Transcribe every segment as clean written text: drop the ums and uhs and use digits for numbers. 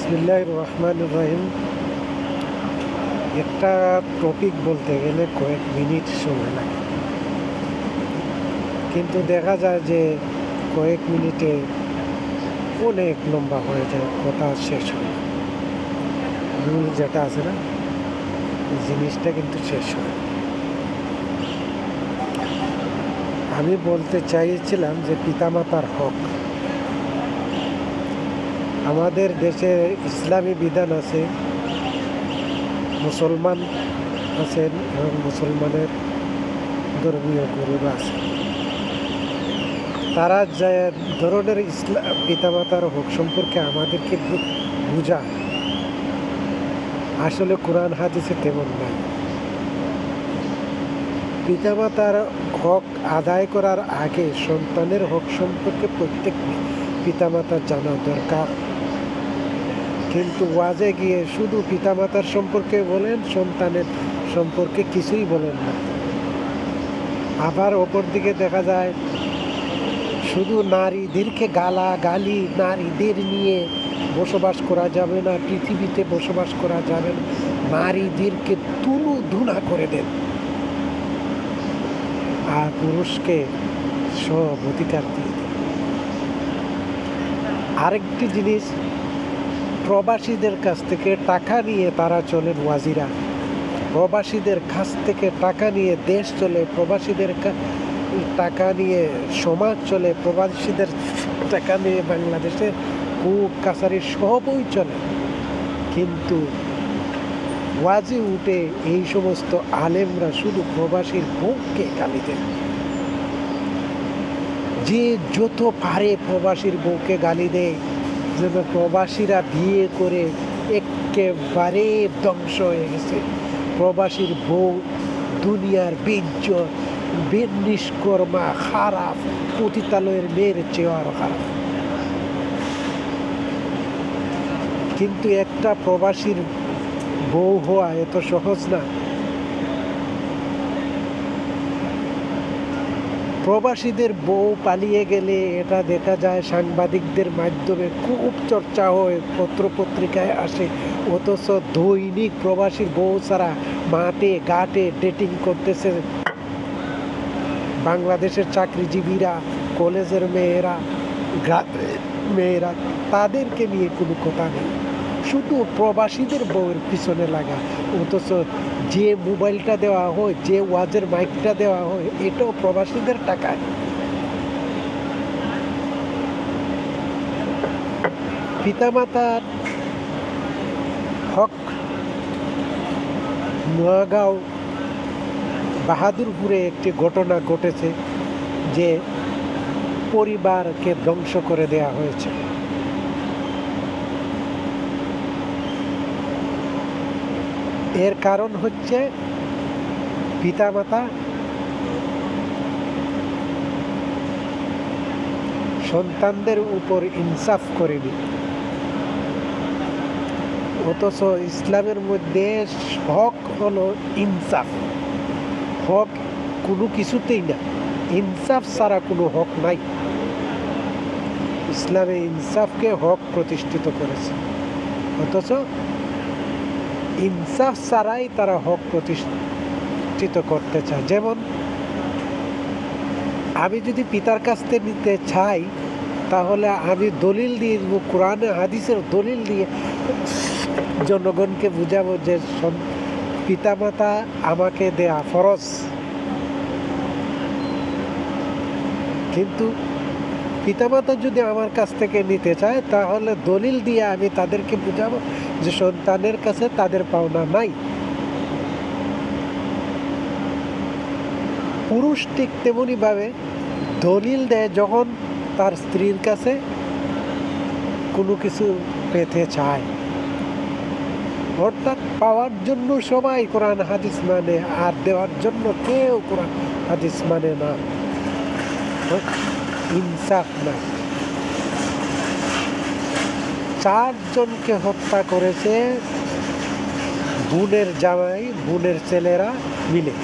বিসমিল্লাহির রহমানির রহিম। একটা টপিক বলতে গেলে কয়েক মিনিট সময় লাগে, কিন্তু দেখা যায় যে কয়েক মিনিটে অনেক লম্বা হয়ে যায়, কথা শেষ হয় না। মূল যেটা আছে না, জিনিসটা কিন্তু শেষ হয়। আমি বলতে চাইছিলাম যে পিতামাতার হক। আমাদের দেশে ইসলামী বিধান আছে, মুসলমান আছেন এবং মুসলমানের ধর্মীয় গুরুরা আছে। তারা যে ধরনের পিতামাতার হক সম্পর্কে আমাদেরকে বুঝায়, আসলে কোরআন হাদিসে তেমন নাই। পিতামাতার হক আদায় করার আগে সন্তানের হক সম্পর্কে প্রত্যেক পিতামাতার জানা দরকার। কিন্তু ওয়াজে গিয়ে শুধু পিতামাতার সম্পর্কে বলেন, সন্তানের সম্পর্কে কিছুই বলেন না। আবার অপর দিকে দেখা যায় শুধু নারীদেরকে গালি, নারীদের নিয়ে বসবাস করা যাবে না, পৃথিবীতে বসবাস করা যাবে না, নারীদেরকে তুলু ধুনা করে দেন, আর পুরুষকে সব অধিকার দিয়ে দেন। আরেকটি জিনিস, প্রবাসীদের কাছ থেকে টাকা নিয়ে তারা চলেন ওয়াজিরা। প্রবাসীদের কাছ থেকে টাকা নিয়ে দেশ চলে, প্রবাসীদের টাকা নিয়ে সমাজ চলে, প্রবাসীদের টাকা নিয়ে বাংলাদেশের কোর্ট কাছারি সবই চলে। কিন্তু ওয়াজে উঠে এই সমস্ত আলেমরা শুধু প্রবাসীর বউকে গালি দেন। যে যত পারে প্রবাসীর বউকে গালি দেয়, যেন প্রবাসীরা বিয়ে করে একেবারে ধ্বংস হয়ে গেছে। প্রবাসীর বউ দুনিয়ার বেইজ্জত, নিষ্কর্মা, খারাপ, পতিতালয়ের মেয়ের চেয়ে আরো খারাপ। কিন্তু একটা প্রবাসীর বউ হওয়া এত সহজ না। প্রবাসীদের বউ পালিয়ে গেলে এটা দেখা যায় সাংবাদিকদের মাধ্যমে খুব চর্চা হয়, পত্রপত্রিকায় আসে। অথচ দৈনিক প্রবাসীর বউ ছাড়া মাঠে ঘাটে ডেটিং করতেছে বাংলাদেশের চাকরিজীবীরা, কলেজের মেয়েরা, মেয়েরা। তাদেরকে নিয়ে কোনো কথা নেই, শুধু প্রবাসীদের বউয়ের পিছনে লাগা। অথচ যে মোবাইলটা দেওয়া হয়, যে ওয়াজের মাইকটা দেওয়া হয়, এটাও প্রবাসীদের টাকায়। পিতামাতার হক। নোয়াগাঁও বাহাদুরপুরে একটি ঘটনা ঘটেছে যে পরিবারকে ধ্বংস করে দেয়া হয়েছে। এর কারণ হচ্ছে পিতামাতা সন্তানদের উপর ইনসাফ করেনি। অথচ ইসলামের মধ্যে হক হলো ইনসাফ। হক কোনো কিছুতেই না, ইনসাফ ছাড়া কোনো হক নাই। ইসলামে ইনসাফকে হক প্রতিষ্ঠিত করেছে, অথচ ইনসাফ ছাড়াই তারা হক প্রতিষ্ঠিত করতে চায়। যেমন আমি যদি পিতার কাছ থেকে নিতে চাই, তাহলে আমি দলিল দিয়ে দেবো, কোরআনে হাদিসের দলিল দিয়ে জনগণকে বুঝাবো যে পিতামাতা আমাকে দেয়া ফরজ। কিন্তু পিতামাতা যদি আমার কাছ থেকে নিতে চায়, তাহলে দলিল দিয়ে আমি তাদেরকে বুঝাবো যে সন্তানের কাছে তাদের পাওনা নাই। পুরুষ ঠিক তেমনি ভাবে দলিল দেয় যখন তার স্ত্রীর কাছে কোনো কিছু পেতে চায়। অর্থাৎ পাওয়ার জন্য সবাই কোরআন হাদিস মানে, আর দেওয়ার জন্য কেউ কোরআন হাদিস মানে না। ইনসাফ না। 4 জনকে হত্যা করেছে বোনের জামাই, বোনের ছেলেরা মিলে,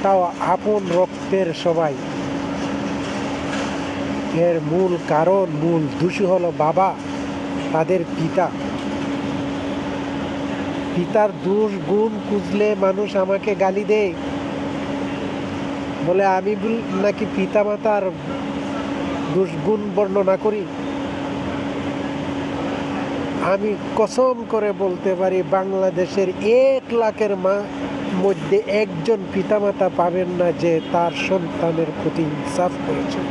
তাও আপন রক্তের সবাই। এর মূল কারণ, মূল দোষী হলো বাবা, তাদের পিতা। পিতার দোষ গুণ খুঁজলে মানুষ আমাকে গালি দেয়, বলে আমি নাকি পিতা মাতার দোষ গুণ বর্ণনা করি। আমি কসম করে বলতে পারি, বাংলাদেশের 1 লাখের মধ্যে একজন পিতামাতা পাবেন না যে তার সন্তানের প্রতি ইনসাফ করেছে।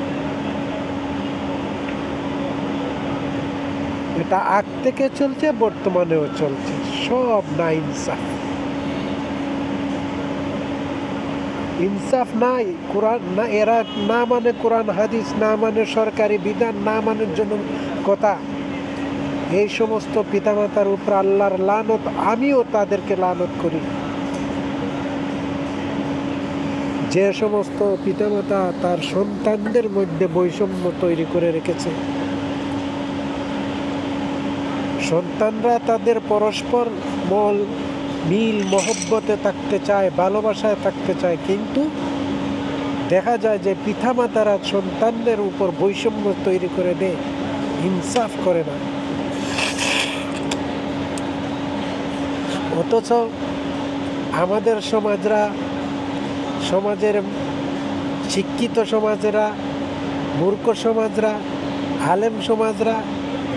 এটা আগ থেকে চলছে, বর্তমানেও চলছে, সব না ইনসাফ। ইনসাফ নাই, কোরআন না, এরা না মানে কোরআন হাদিস, না মানে সরকারি বিধান, না মানের জন্য কথা। এই সমস্ত পিতামাতার উপর আল্লাহর লানত, আমিও তাদেরকে লানত করি। যে সমস্ত পিতামাতা তার সন্তানদের মধ্যে বৈষম্য তৈরি করে রেখেছে, সন্তানরা তাদের পরস্পর মিল মহব্বতে থাকতে চায়, ভালোবাসায় থাকতে চায়, কিন্তু দেখা যায় যে পিতামাতারা সন্তানদের উপর বৈষম্য তৈরি করে দেয়, ইনসাফ করে না। অথচ আমাদের সমাজের শিক্ষিত সমাজেরা, মূর্খ সমাজরা, আলেম সমাজরা,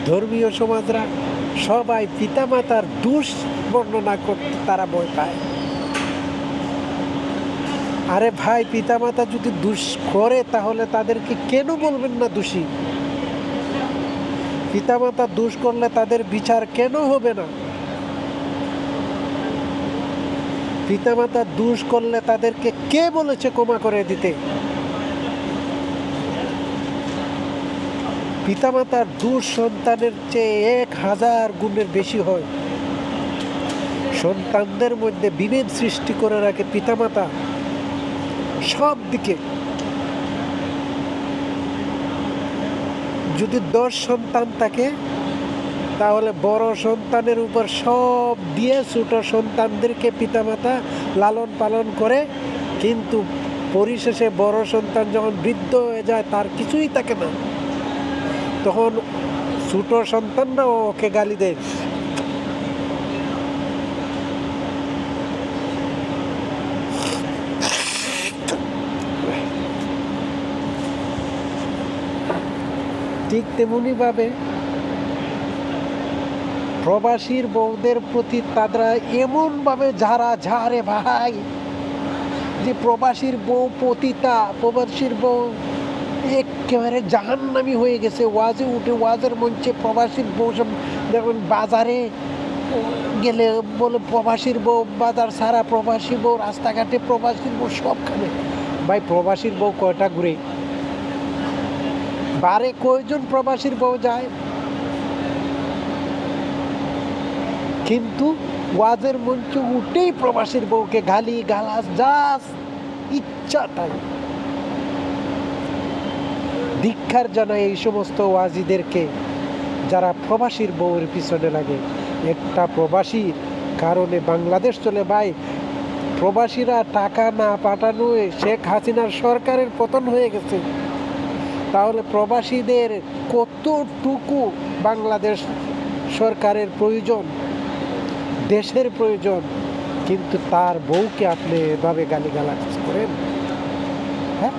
ধর্মীয় সমাজরা সবাই পিতামাতার দোষ বর্ণনা করতে তারা ভয় পায়। আরে ভাই, পিতামাতা যদি দোষ করে তাহলে তাদেরকে কেন বলবেন না দোষী? পিতামাতা দোষ করলে তাদের বিচার কেন হবে না? পিতামাতা দোষ করলে তাদেরকে কে বলেছে ক্ষমা করে দিতে? পিতামাতার দোষ সন্তানের চেয়ে 1000 গুণের বেশি হয়। সন্তানদের মধ্যে বিভেদ সৃষ্টি করে রাখে পিতামাতা সব দিকে। যদি 10 সন্তান থাকে তাহলে বড় সন্তানের উপর সব দিয়ে ছোট সন্তানদেরকে পিতামাতা লালন পালন করে, কিন্তু পরিশেষে বড় সন্তান যখন বৃদ্ধ হয়ে যায় তার কিছুই থাকে না, তখন ছোট সন্তানরা ওকে গালি দেয়। ঠিক তেমনি ভাবে প্রবাসীর বউদের প্রতি তারা এমনভাবে ঝাড়ে ভাই, যে প্রবাসীর বউ পতিতা, প্রবাসীর বউ একেবারে জাহান্নামী হয়ে গেছে। ওয়াজে উঠে, ওয়াজের মঞ্চে প্রবাসীর বউ, যেমন বাজারে গেলে বলে প্রবাসীর বউ, বাজার সারা প্রবাসী বউ, রাস্তাঘাটে প্রবাসীর বউ, সবখানে। ভাই, প্রবাসীর বউ কয়টা ঘুরে? বারে কয়জন প্রবাসীর বউ যায়? কিন্তু ওয়াজের মঞ্চে উঠেই প্রবাসীর বউকে গালি গালাজ যা ইচ্ছা তাই। ধিক্কার জানায় এই সমস্ত ওয়াজিদেরকে যারা প্রবাসীর বউয়ের পিছনে লাগে। একটা প্রবাসীর কারণে বাংলাদেশ চলে ভাই। প্রবাসীরা টাকা না পাঠানোয় শেখ হাসিনার সরকারের পতন হয়ে গেছে। তাহলে প্রবাসীদের কতটুকু বাংলাদেশ সরকারের প্রয়োজন, দেশের প্রয়োজন, কিন্তু তার বউকে আপনি এভাবে গালিগালাজ করেন। হ্যাঁ,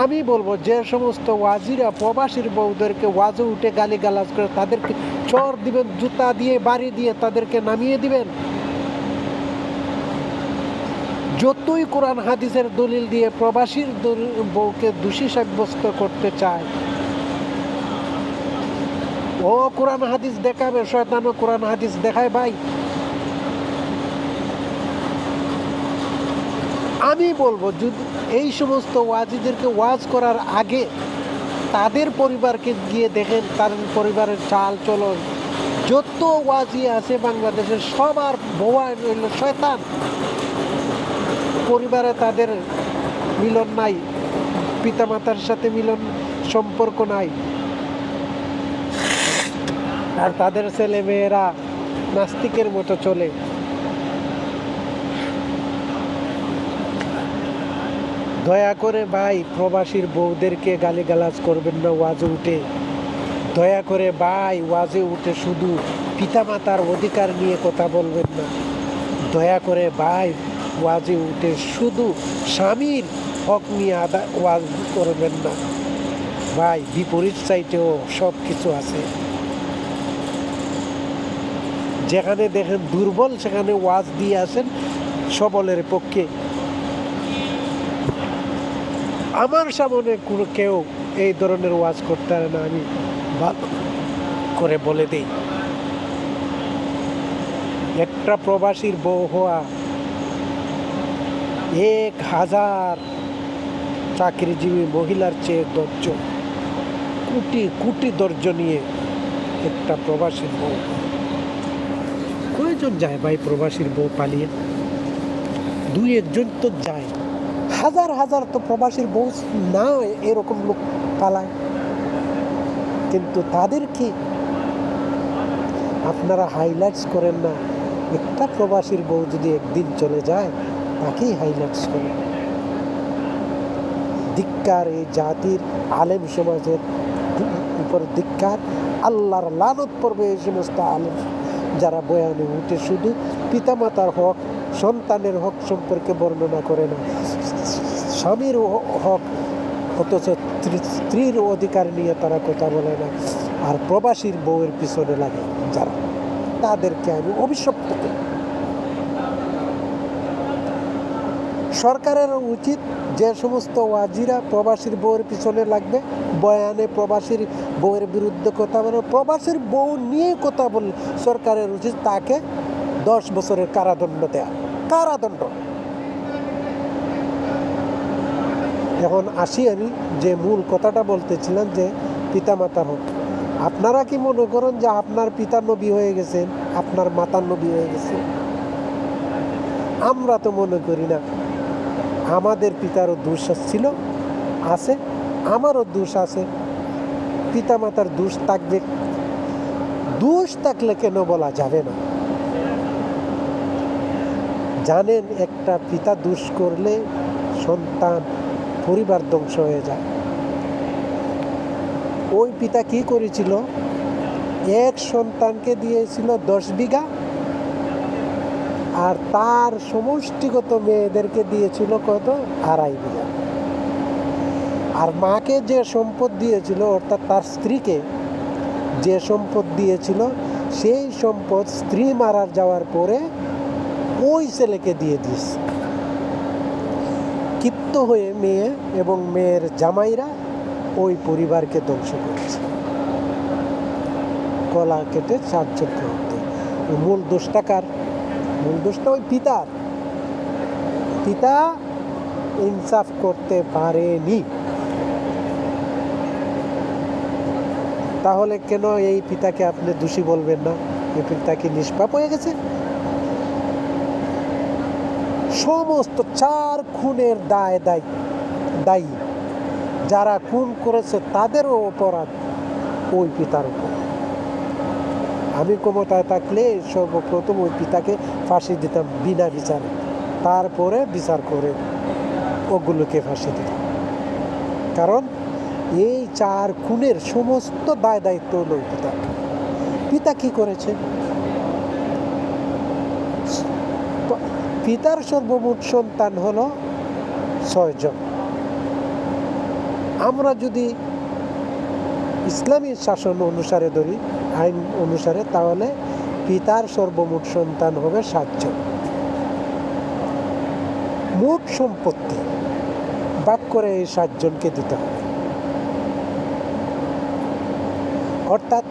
আমি বলবো যে সমস্ত ওয়াজিরা প্রবাসীর বউদেরকে ওয়াজে উঠে গালিগালাজ করে তাদেরকে চর দিবেন, জুতা দিয়ে বাড়ি দিয়ে তাদেরকে নামিয়ে দিবেন। যতই কোরআন হাদিসের দলিল দিয়ে প্রবাসীর বউকে দোষী সাব্যস্ত করতে চায়, ও কোরআন হাদিস দেখাবে, শয়তানও কোরআন হাদিস দেখায় ভাই। আমি বলবো যদি এই সমস্ত ওয়াজিদেরকে ওয়াজ করার আগে তাদের পরিবারকে গিয়ে দেখেন, তাদের পরিবারের চাল চলন। যত ওয়াজি আছে বাংলাদেশের সবার ভোয়া হইল শয়তান। পরিবারে তাদের মিলন নাই, পিতামাতার সাথে মিলন সম্পর্ক নাই, আর তাদের ছেলে মেয়েরা নাস্তিকের মতো চলে। দয়া করে ভাই প্রবাসীর বউদেরকে গালিগালাজ করবেন না ওয়াজে উঠে। দয়া করে ভাই ওয়াজে উঠে শুধু পিতামাতার অধিকার নিয়ে কথা বলবেন না। দয়া করে ভাই ওয়াজে উঠে শুধু স্বামীর হক নিয়ে ওয়াজ করবেন না। ভাই বিপরীত সাইডেও সব কিছু আছে। যেখানে দেখেন দুর্বল সেখানে ওয়াজ দিয়ে আসেন সবলের পক্ষে। আমার সামনে কোনো কেউ এই ধরনের ওয়াজ করতে পারে না, আমি ভালো করে বলে দিই। একটা প্রবাসীর বউ হওয়া 1000 চাকরিজীবী মহিলার চেয়ে ধৈর্য, কোটি কোটি ধৈর্য নিয়ে একটা প্রবাসীর বউ। কয়জন যায় ভাই প্রবাসীর বউ পালিয়ে? 2-1 জন তো যায়, হাজার হাজার তো প্রবাসীর বউ না এরকম লোক পালায়। কিন্তু তাদেরকে আপনারা হাইলাইটস করেন না। একটা প্রবাসীর বউ যদি একদিন চলে যায় তাকেই হাইলাইটস করেন। ধিক্কার এই জাতির আলেম সমাজের উপর ধিক্কার। আল্লাহর লানত পড়বে এই সমস্ত আলেম যারা বয়ানে উঠে শুধু পিতামাতার হক, সন্তানের হক সম্পর্কে বর্ণনা করে না, স্বামীর হক অথচ স্ত্রীর অধিকার নিয়ে তারা কথা বলে না। আর প্রবাসীর বউয়ের পিছনে লাগে যারা, তাদেরকে আমি অভিশপ্ত করি। সরকারের উচিত যে সমস্ত ওয়াজিরা প্রবাসীর বউয়ের পিছনে লাগবে, বয়ানে প্রবাসীর বউয়ের বিরুদ্ধে কথা বলে, প্রবাসীর বউ নিয়ে কথা বললে সরকারের উচিত তাকে 10 বছরের কারাদণ্ড দেয়া, কারাদণ্ড। এখন আসি আমি যে মূল কথাটা বলতেছিলাম, যে পিতামাতার হোক। আপনারা কি মনে করেন যে আপনার পিতা নবী হয়ে গেছেন, আপনার মাতার নবী হয়ে গেছে? আমরা তো মনে করি না। আমাদের পিতারও দোষ ছিল, আছে, আমারও দোষ আছে, পিতামাতার দোষ থাকবে। দোষ থাকলে কেন বলা যাবে না? জানেন একটা পিতা দোষ করলে সন্তান, পরিবার ধ্বংস হয়ে যায়। ওই পিতা কি করেছিল? এক সন্তানকে দিয়েছিল 10 বিঘা, আর তার সমষ্টিগত মেয়েদেরকে দিয়েছিল কত? 2.5 বিঘা। আর মাকে যে সম্পদ দিয়েছিল, অর্থাৎ তার স্ত্রীকে যে সম্পদ দিয়েছিল, সেই সম্পদ স্ত্রী মারা যাওয়ার পরে ওই ছেলেকে দিয়ে দিয়েছে। ক্ষিপ্ত হয়ে মেয়ে এবং মেয়ের জামাইরা ওই পরিবারকে ধ্বংস করেছে, গলা কেটে 4 চক্র হতে। মূল দোষটা কার? মূল দোষটা ওই পিতার। পিতা ইনসাফ করতে পারেনি। তাহলে কেন এই পিতাকে আপনি দোষী বলবেন না? এই পিতা কি নিষ্পাপ হয়ে গেছে? সমস্ত 4 খুনের দায়ী যারা খুন করেছে তাদেরও অপরাধ ওই পিতার উপর। আমি ক্ষমতায় থাকলে সর্বপ্রথম ওই পিতাকে ফাঁসি দিতাম বিনা বিচারে, তারপরে বিচার করে ওগুলোকে ফাঁসি দিতাম। কারণ এই 4 খুনের সমস্ত দায়িত্ব হলো ওই পিতা। পিতা কি করেছে? পিতার সর্বমোট সন্তান হলো 6 জন। আমরা যদি ইসলামী শাসন অনুসারে ধরি, আইন অনুসারে, তাহলে পিতার সর্বমোট সন্তান হবে 7 জন। মোট সম্পত্তি ভাগ করে এই 7 জনকে দিতে হবে। অর্থাৎ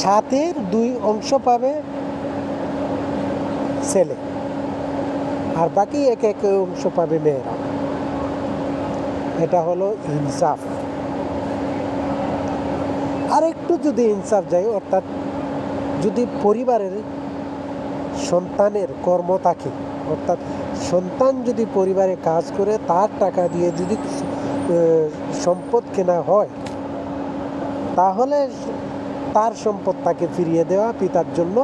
7-এর 2 অংশ পাবে ছেলে, আর বাকি 1 অংশ পাবে মেয়েরা। এটা হলো ইনসাফ। আর একটু যদি ইনসাফ যায়, অর্থাৎ যদি পরিবারের সন্তানের কর্ম থাকে, অর্থাৎ সন্তান যদি পরিবারে কাজ করে তার টাকা দিয়ে যদি সম্পদ কেনা হয়, তাহলে তার সম্পদ তাকে ফিরিয়ে দেওয়া পিতার জন্য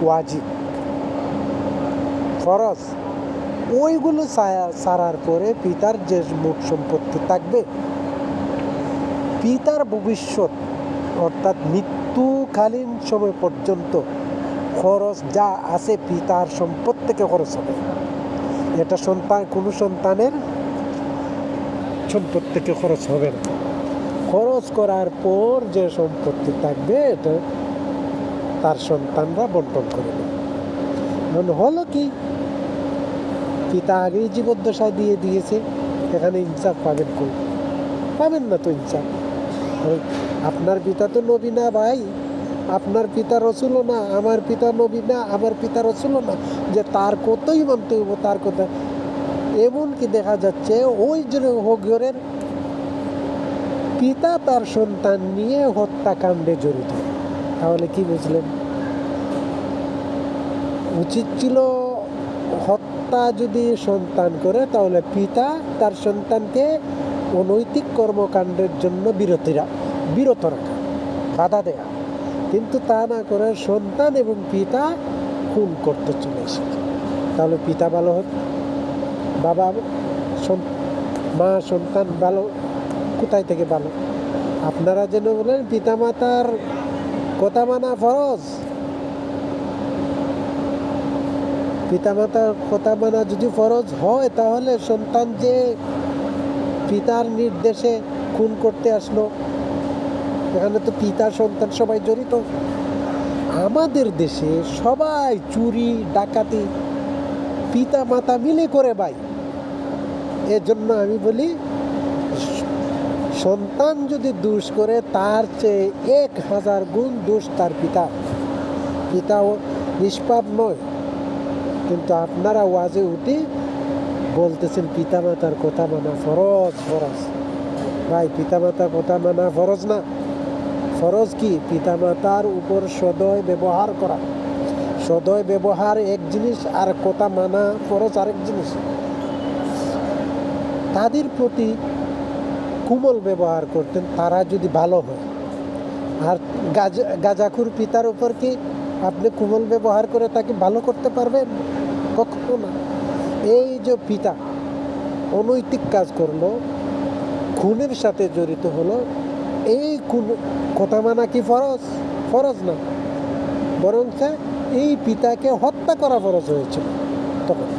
ওয়াজিব, ফরজ। ওইগুলো ছাড়ার পরে পিতার যে মোট সম্পত্তি থাকবে, পিতার ভবিষ্যৎ অর্থাৎ মৃত্যুকালীন সময় পর্যন্ত খরচ যা আছে পিতার সম্পদ থেকে খরচ হবে। এটা কোনো সন্তানের সম্পদ থেকে খরচ হবে না। খরচ করার পর যে সম্পত্তি থাকবে এটা তার সন্তানরা বন্টন করে নেবে। হলো কি, পিতা আগেই জীবদ্দশায় দিয়ে দিয়েছে, এখানে ইনসাফ পাবেন কই? পাবেন না তো ইনসাফ। আপনার পিতা তো নবী না ভাই, আপনার পিতা রসুলও না, আমার পিতা নবী না, আমার পিতা রসুলও না, যে তার কতই মানতে হইব তার কথা। এমনকি দেখা যাচ্ছে ওই যে ঘরের পিতা তার সন্তান নিয়ে হত্যাকাণ্ডে জড়িত। তাহলে কি বুঝলেন? উচিত ছিল হত্যা যদি সন্তান করে তাহলে পিতা তার সন্তানকে অনৈতিক কর্মকাণ্ডের জন্য বিরত রাখা, বাধা দেয়া। কিন্তু তা না করে সন্তান এবং পিতা খুন করতে চলে এসেছে। তাহলে পিতা ভালো হতো, বাবা মা সন্তান ভালো কোথায় থেকে ভালো? আপনারা যেন বলেন পিতামাতার কথা মানা ফরজ। পিতামাতার কথা মানা যদি ফরজ হয় তাহলে সন্তান যে পিতার নির্দেশে খুন করতে আসলো, এখানে তো পিতা সন্তান সবাই জড়িত। আমাদের দেশে সবাই চুরি ডাকাতি পিতা মাতা মিলে করে ভাই। এজন্য আমি বলি সন্তান যদি দোষ করে তার চেয়ে 1000 গুণ দোষ তার পিতাও নিষ্পাপ নয়। কিন্তু আপনারা ওয়াজে উঠে বলতেছেন পিতামাতার কথা মানা ফরজ। ভাই, পিতামাতার কথা মানা ফরজ না। ফরজ কি? পিতামাতার উপর সদয় ব্যবহার করা। সদয় ব্যবহার এক জিনিস, আর কথা মানা ফরজ আরেক জিনিস। তাদের প্রতি কোমল ব্যবহার করতেন, তারা যদি ভালো হয়। আর গাঁজাখুর পিতার উপর কি আপনি কোমল ব্যবহার করে তাকে ভালো করতে পারবেন? কখনো না। এই যে পিতা অনৈতিক কাজ করলো, খুনের সাথে জড়িত হলো, এই কথা মানা কি ফরজ না, বরং এই পিতাকে হত্যা করা ফরজ হয়েছিল তখন।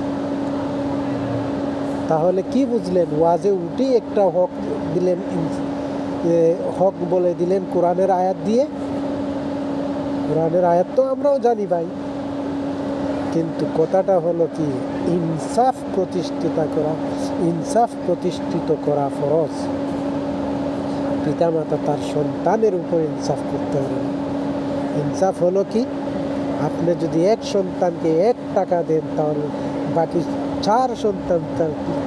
তাহলে কি বুঝলেন? ওয়াজে উঠে একটা হক দিলেন, হক বলে দিলেন কোরআনের আয়াত দিয়ে। কোরআনের আয়াত তো আমরাও জানি ভাই, কিন্তু কথাটা হলো কি, ইনসাফ প্রতিষ্ঠিত করা ফরজ। পিতামাতা তার সন্তানের উপর ইনসাফ করতে হবে। ইনসাফ হলো কি, আপনি যদি এক সন্তানকে 1 টাকা দেন তাহলে বাকি 4 সন্তান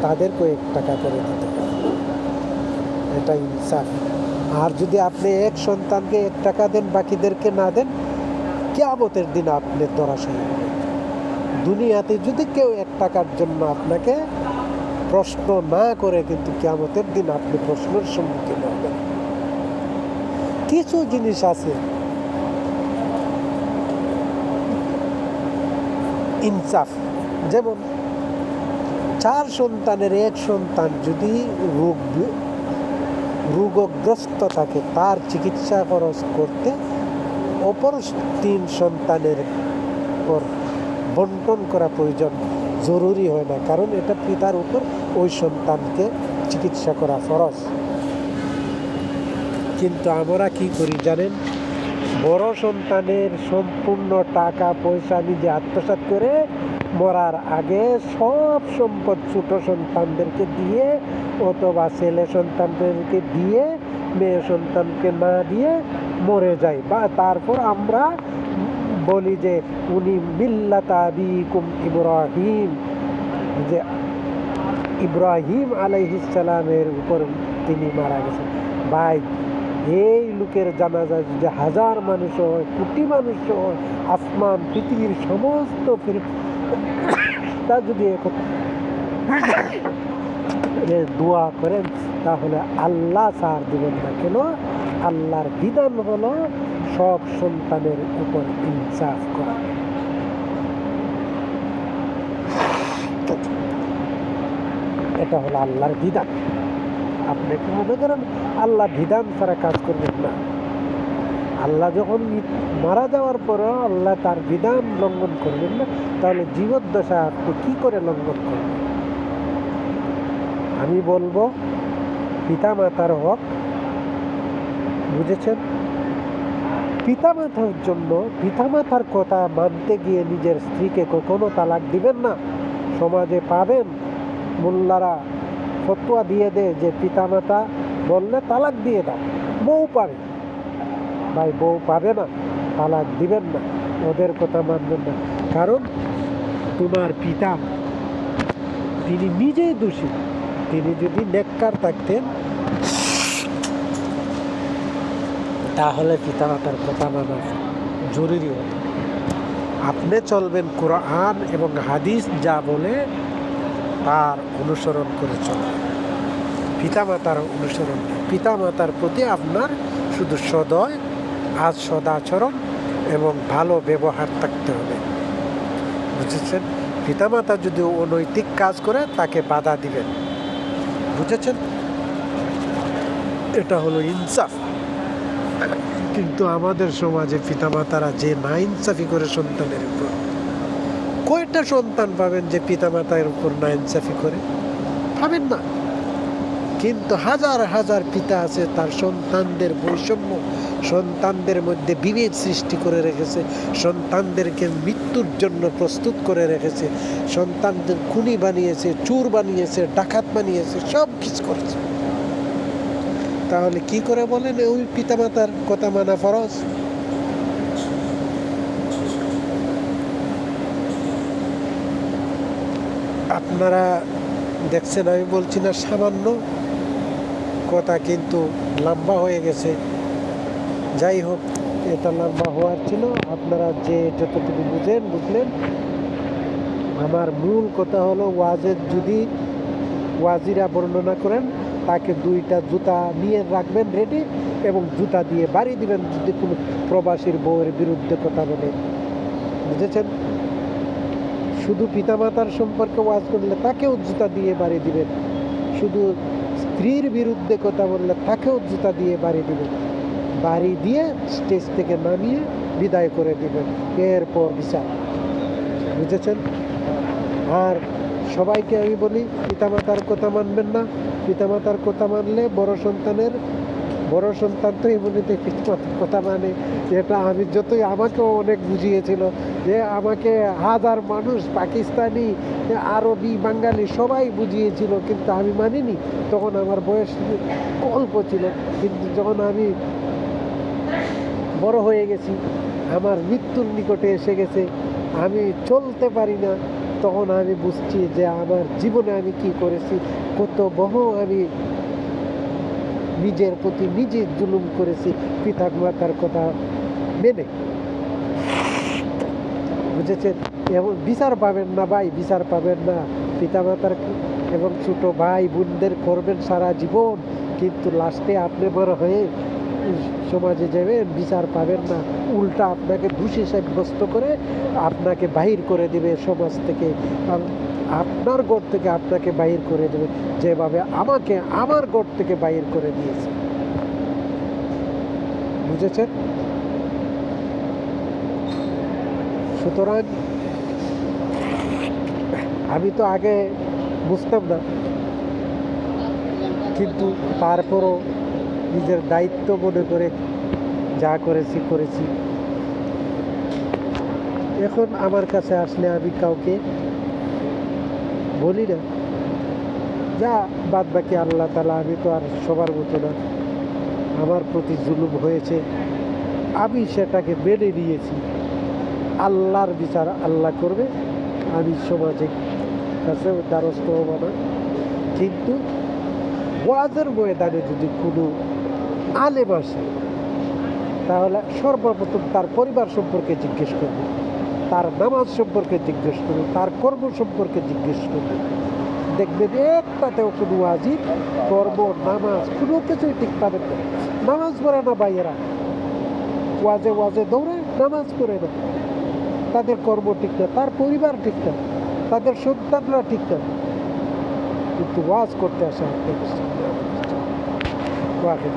তাদেরকে 1 টাকা করে দিতে হবে, এটা ইনসাফ। আর যদি আপনি এক সন্তানকে 1 টাকা দেন, বাকিদেরকে না দেন, কিয়ামতের দিন আপনি ধরাশায়ী হবেন। দুনিয়াতে যদি কেউ 1 টাকার জন্য আপনাকে প্রশ্ন না করে, কিন্তু কিয়ামতের দিন আপনি প্রশ্নের সম্মুখীন হবেন। কিছু জিনিস আছে ইনসাফ, যেমন 4 সন্তানের 1 সন্তান যদি রোগগ্রস্ত থাকে, তার চিকিৎসা খরচ করতে অপর 3 সন্তানের পর বন্টন করা প্রয়োজন জরুরি হয় না, কারণ এটা পিতার উপর ওই সন্তানকে চিকিৎসা করা ফরজ। কিন্তু আমরা কি করি জানেন? বড় সন্তানের সম্পূর্ণ টাকা পয়সা নিজে আত্মসাৎ করে মরার আগে সব সম্পদ ছোট সন্তানদেরকে দিয়ে, অথবা ছেলে সন্তানদেরকে দিয়ে, মেয়ে সন্তানকে না দিয়ে মরে যায়। বা তারপর আমরা বলি যে উনি মিল্লাতা আবিকুম ইব্রাহিম, যে ইব্রাহিম আলাইহিস সালামের উপর তিনি মারা গেছেন। ভাই, এই লোকের জানাজা যদি 1000 মানুষ হয়, কোটি মানুষ হয়, আসমান পৃথিবীর সমস্ত তা যদি দোয়া করেন, তাহলে আল্লাহ ছাড় দিবেন না। কেন? আল্লাহর বিধান হলো সব সন্তানের উপর ইনসাফ করা। এটা হলো আল্লাহর বিধান। আপনি কি মনে করেন আল্লাহ বিধান ছাড়া কাজ করবেন না? আল্লাহ যখন মারা যাওয়ার পরেও আল্লাহ তার বিধান লঙ্ঘন করবেন না, তাহলে জীবদ্দশা আপনি কি করে লঙ্ঘন করবেন? আমি বলবো পিতামাতার হক, বুঝেছেন? পিতামাতার জন্য পিতামাতার কথা মানতে গিয়ে নিজের স্ত্রীকে কখনো তালাক দিবেন না। সমাজে পাবেন মোল্লারা ফতোয়া দিয়ে দেয় যে পিতামাতা বললে তালাক দিয়ে দাও, বউ পাবে। ভাই, বউ পাবে না, তালাক দিবেন না, ওদের কথা মানবেন না। কারণ তোমার পিতা তিনি নিজেই দোষী। তিনি যদি নেককার থাকতেন তাহলে পিতামাতার কথা মানা জরুরি হতো। আপনি চলবেন কোরআন এবং হাদিস যা বলে তার অনুসরণ করে চলবেন, পিতামাতার অনুসরণ। পিতামাতার প্রতি আপনার শুধু সদয় সদাচরণ এবং ভালো ব্যবহার থাকতে হবে, বুঝেছেন? পিতামাতা যদি অনৈতিক কাজ করে তাকে বাধা দিবেন, বুঝেছেন? এটা হলো ইনসাফ। কিন্তু আমাদের সমাজে পিতামাতারা যে নাইনসাফি করে সন্তানের উপর, কয়টা সন্তান পাবেন যে পিতামাতার উপর নাইনসাফি করে? পাবেন না। কিন্তু হাজার হাজার পিতা আছে তার সন্তানদের বৈষম্য, সন্তানদের মধ্যে বিভেদ সৃষ্টি করে রেখেছে, সন্তানদেরকে মৃত্যুর জন্য প্রস্তুত করে রেখেছে, সন্তানদের খুনি বানিয়েছে, চোর বানিয়েছে, ডাকাত বানিয়েছে, সব কিছু করেছে। তাহলে কি করে বলেন ওই পিতামাতার কথা মানা ফরজ? আপনারা দেখছেন, আমি বলছি না সামান্য কথা, কিন্তু লম্বা হয়ে গেছে। যাই হোক, এটা লম্বা হওয়ার ছিল। আপনারা যে যতটুকু বুঝলেন। আমার মূল কথা হলো, যদি ওয়াজিরা বর্ণনা করেন তাকে 2টা জুতা নিয়ে রাখবেন রেডি, এবং জুতা দিয়ে বাড়ি দিবেন যদি কোনো প্রবাসীর বউয়ের বিরুদ্ধে কথা বলে, বুঝেছেন? শুধু পিতামাতার সম্পর্কে ওয়াজ করলে তাকেও জুতা দিয়ে বাড়ি দিবেন, শুধু স্ত্রীর বিরুদ্ধে কথা বললে তাকেও জুতা দিয়ে বাড়ি দিবেন, বাড়ি দিয়ে স্টেজ থেকে নামিয়ে বিদায় করে দিবেন, এরপর বিচার, বুঝেছেন? আর সবাইকে আমি বলি, পিতামাতার কথা মানবেন না। পিতামাতার কথা মানলে বড় সন্তান তো এমনিতে পিতামাতার কথা মানে, এটা আমি যতই আমাকেও অনেক বুঝিয়েছিল যে আমাকে হাজার মানুষ, পাকিস্তানি, আরবি, বাঙালি সবাই বুঝিয়েছিল, কিন্তু আমি মানিনি। তখন আমার বয়স অল্প ছিল। কিন্তু যখন আমি বড় হয়ে গেছি, আমার মৃত্যুর নিকটে এসে গেছে, আমি চলতে পারি না, তখন আমি বুঝছি যে আমার জীবনে আমি কি করেছি, কত বহু আমি নিজের প্রতি নিজে জুলুম করেছি পিতামাতার কথা মেনে, বুঝেছেন? এবং বিচার পাবেন না ভাই, বিচার পাবেন না। পিতামাতার এবং ছোট ভাই বোনদের করবেন সারা জীবন, কিন্তু লাস্টে আপনি বড় হয়ে সমাজে যাবেন, বিচার পাবেন না। উল্টা আপনাকে দোষী সাব্যস্ত করে আপনাকে বাহির করে দেবে সমাজ থেকে, আপনার ঘর থেকে আপনাকে বাহির করে দেবে, যেভাবে আমাকে আমার ঘর থেকে বাহির করে দিয়েছে, বুঝেছেন? সুতরাং আমি তো আগে বুঝতাম না, কিন্তু তারপরও নিজের দায়িত্ব মনে করে যা করেছি। এখন আমার কাছে আসলে আমি কাউকে বলি না, যা বাদ বাকি আল্লাহ তাআলা, আমি তো আর সবার মতো না, আমার প্রতি জুলুম হয়েছে, আমি সেটাকে মেনে নিয়েছি। আল্লাহর বিচার আল্লাহ করবে, আমি সমাজের কাছে দ্বারস্থ হব না। কিন্তু ওয়াজের ময়দানে যদি কোনো আলেম আসে, তাহলে সর্বপ্রথম তার পরিবার সম্পর্কে জিজ্ঞেস করবে, তার নামাজ সম্পর্কে জিজ্ঞেস করবে, তার কর্ম সম্পর্কে জিজ্ঞেস করবে। দেখবেন একটাতেও কোনো ওয়াজিব কর্ম, নামাজ কোনো কিছুই ঠিক পাবেন না। নামাজ পড়ে না ভাইয়েরা, ওয়াজে দৌড়ায়, নামাজ পড়ে না, তাদের কর্ম ঠিক না, তার পরিবার ঠিক না, তাদের সন্তানরা ঠিক না। কিন্তু ওয়াজ করতে আসে আপনাদের সামনে। ওয়াহিদ